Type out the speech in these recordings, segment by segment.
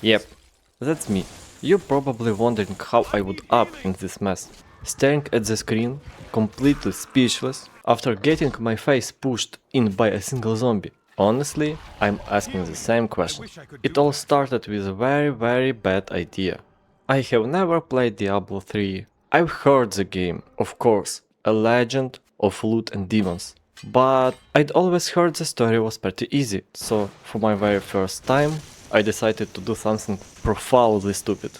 Yep, that's me. You're probably wondering how I would up in this mess. Staring at the screen, completely speechless, after getting my face pushed in by a single zombie. Honestly, I'm asking the same question. It all started with a very bad idea. I have never played Diablo 3. I've heard the game, of course, a legend of loot and demons. But I'd always heard the story was pretty easy, so for my very first time, I decided to do something profoundly stupid.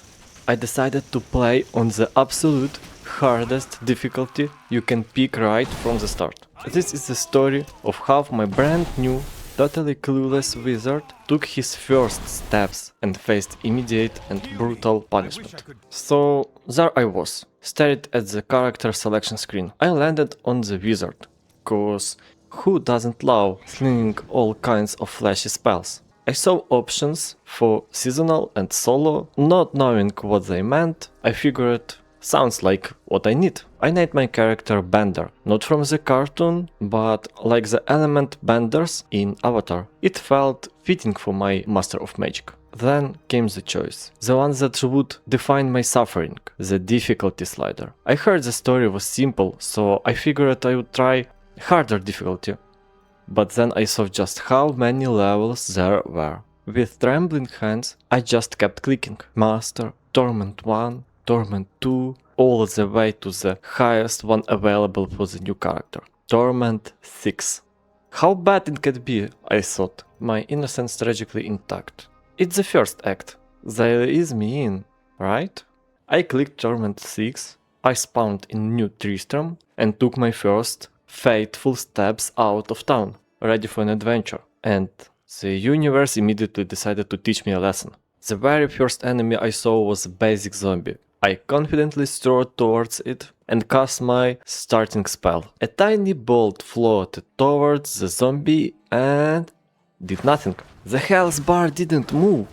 I decided to play on the absolute hardest difficulty you can pick right from the start. This is the story of how my brand new, totally clueless wizard took his first steps and faced immediate and brutal punishment. So there I was, stared at the character selection screen. I landed on the wizard, cause who doesn't love slinging all kinds of flashy spells? I saw options for seasonal and solo, not knowing what they meant. I figured, sounds like what I need. I named my character Bender, not from the cartoon, but like the element benders in Avatar. It felt fitting for my Master of Magic. Then came the choice, the one that would define my suffering, the difficulty slider. I heard the story was simple, so I figured I would try harder difficulty. But then I saw just how many levels there were. With trembling hands, I just kept clicking. Master, Torment 1, Torment 2, all the way to the highest one available for the new character. Torment 6. How bad it could be, I thought, my innocence tragically intact. It's the first act. There is me in, right? I clicked Torment 6, I spawned in New Tristram and took my first fateful steps out of town, ready for an adventure. And the universe immediately decided to teach me a lesson. The very first enemy I saw was a basic zombie. I confidently strode towards it and cast my starting spell. A tiny bolt floated towards the zombie and did nothing. The health bar didn't move.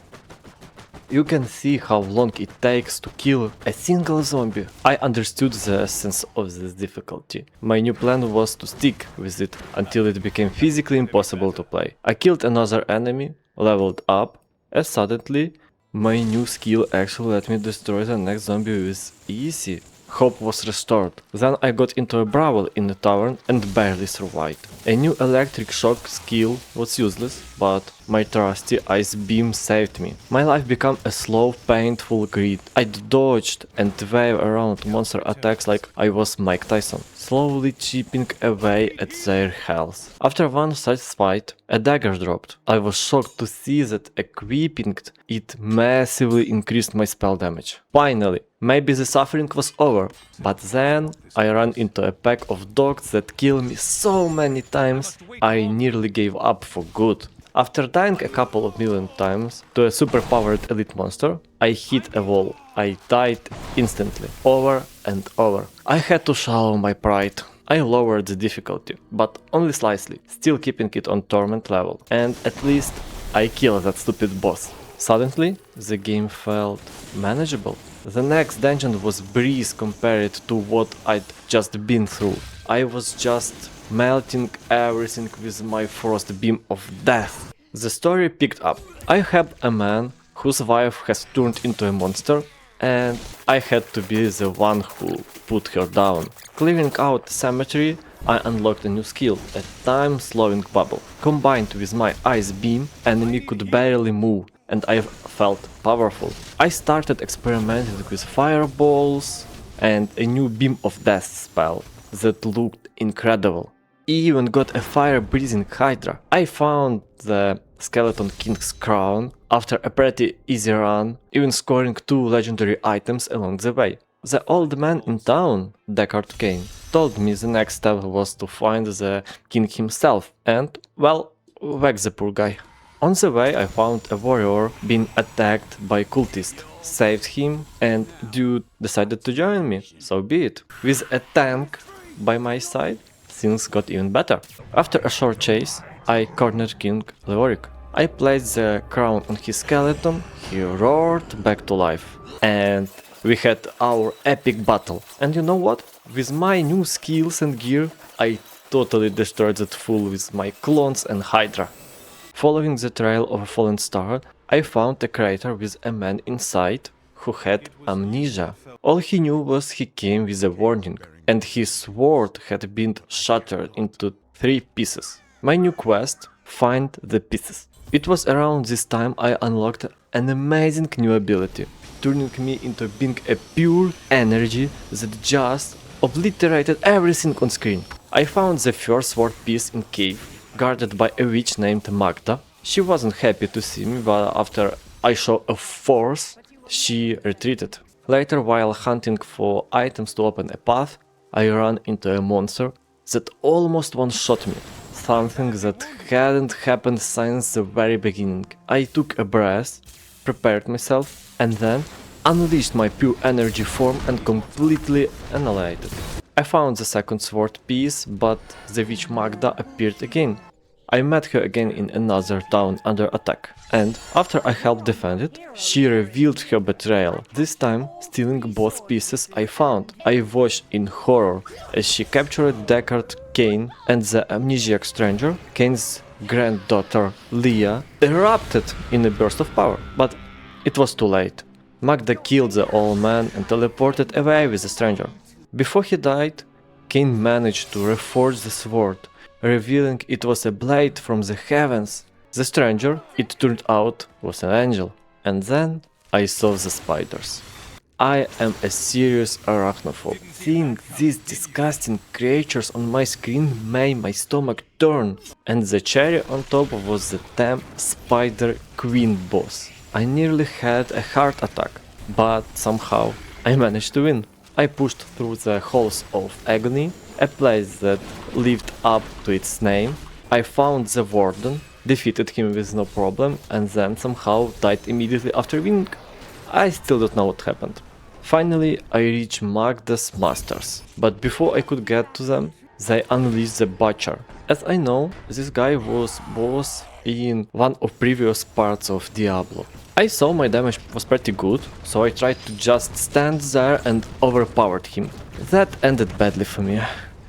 You can see how long it takes to kill a single zombie. I understood the essence of this difficulty. My new plan was to stick with it until it became physically impossible to play. I killed another enemy, leveled up, and suddenly my new skill actually let me destroy the next zombie with easy. Hope was restored. Then I got into a brawl in the tavern and barely survived. A new electric shock skill was useless, but my trusty ice beam saved me. My life became a slow, painful grid. I dodged and waved around monster attacks like I was Mike Tyson, slowly chipping away at their health. After one such fight, a dagger dropped. I was shocked to see that equipping it massively increased my spell damage. Finally, maybe the suffering was over, but then I ran into a pack of dogs that killed me so many times I nearly gave up for good. After dying a couple of million times to a superpowered elite monster, I hit a wall. I died instantly, over and over. I had to swallow my pride. I lowered the difficulty, but only slightly, still keeping it on Torment level, and at least I killed that stupid boss. Suddenly, the game felt manageable. The next dungeon was breeze compared to what I'd just been through. I was just melting everything with my frost beam of death. The story picked up. I have a man whose wife has turned into a monster, and I had to be the one who put her down. Clearing out the cemetery, I unlocked a new skill, a time-slowing bubble. Combined with my ice beam, enemy could barely move, and I felt powerful. I started experimenting with fireballs and a new beam of death spell that looked incredible. Even got a fire-breathing hydra. I found the Skeleton King's crown after a pretty easy run, even scoring 2 legendary items along the way. The old man in town, Deckard Kane, told me the next step was to find the king himself and, well, whack the poor guy. On the way I found a warrior being attacked by cultists, saved him, and dude decided to join me, so be it. With a tank by my side, things got even better. After a short chase, I cornered King Leoric. I placed the crown on his skeleton, he roared back to life, and we had our epic battle. And you know what? With my new skills and gear, I totally destroyed that fool with my clones and hydra. Following the trail of a fallen star, I found a crater with a man inside who had amnesia. All he knew was he came with a warning, and his sword had been shattered into 3 pieces. My new quest: find the pieces. It was around this time I unlocked an amazing new ability, turning me into being a pure energy that just obliterated everything on screen. I found the first sword piece in cave, guarded by a witch named Magda. She wasn't happy to see me, but after I showed a force, she retreated. Later, while hunting for items to open a path, I ran into a monster that almost one-shot me, something that hadn't happened since the very beginning. I took a breath, prepared myself, and then unleashed my pure energy form and completely annihilated. I found the second sword piece, but the witch Magda appeared again. I met her again in another town under attack, and after I helped defend it, she revealed her betrayal, this time stealing both pieces I found. I watched in horror as she captured Deckard, Kane, and the amnesiac stranger. Kane's granddaughter, Leah, erupted in a burst of power, but it was too late. Magda killed the old man and teleported away with the stranger. Before he died, Kane managed to reforge the sword, revealing it was a blade from the heavens. The stranger, it turned out, was an angel. And then I saw the spiders. I am a serious arachnophobe. Seeing these disgusting creatures on my screen made my stomach turn. And the cherry on top was the damn Spider Queen boss. I nearly had a heart attack, but somehow I managed to win. I pushed through the halls of agony, a place that lived up to its name. I found the warden, defeated him with no problem, and then somehow died immediately after winning. I still don't know what happened. Finally, I reached Magda's masters, but before I could get to them, they unleashed the Butcher. As I know, this guy was boss in one of previous parts of Diablo. I saw my damage was pretty good, so I tried to just stand there and overpowered him. That ended badly for me.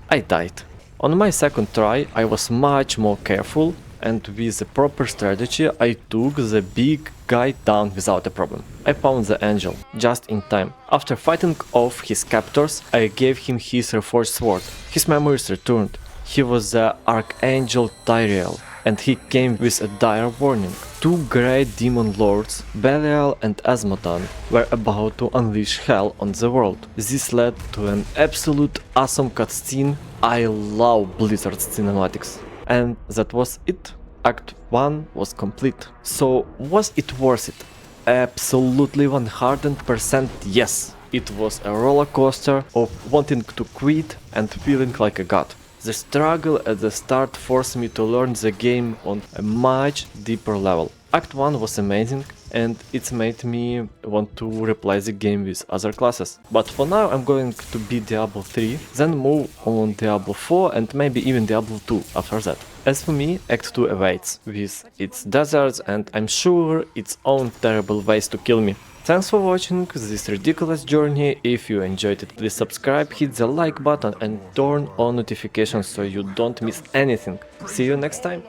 I died. On my second try, I was much more careful, and with the proper strategy, I took the big guy down without a problem. I found the angel, just in time. After fighting off his captors, I gave him his reforged sword. His memories returned. He was the Archangel Tyrael, and he came with a dire warning. 2 great demon lords, Belial and Asmodan, were about to unleash hell on the world. This led to an absolute awesome cutscene. I love Blizzard's cinematics. And that was it. Act 1 was complete. So was it worth it? Absolutely 100% yes. It was a roller coaster of wanting to quit and feeling like a god. The struggle at the start forced me to learn the game on a much deeper level. Act 1 was amazing, and it's made me want to replay the game with other classes. But for now I'm going to beat Diablo 3, then move on Diablo 4 and maybe even Diablo 2 after that. As for me, Act 2 awaits, with its deserts and I'm sure its own terrible ways to kill me. Thanks for watching this ridiculous journey. If you enjoyed it, please subscribe, hit the like button and turn on notifications so you don't miss anything. See you next time!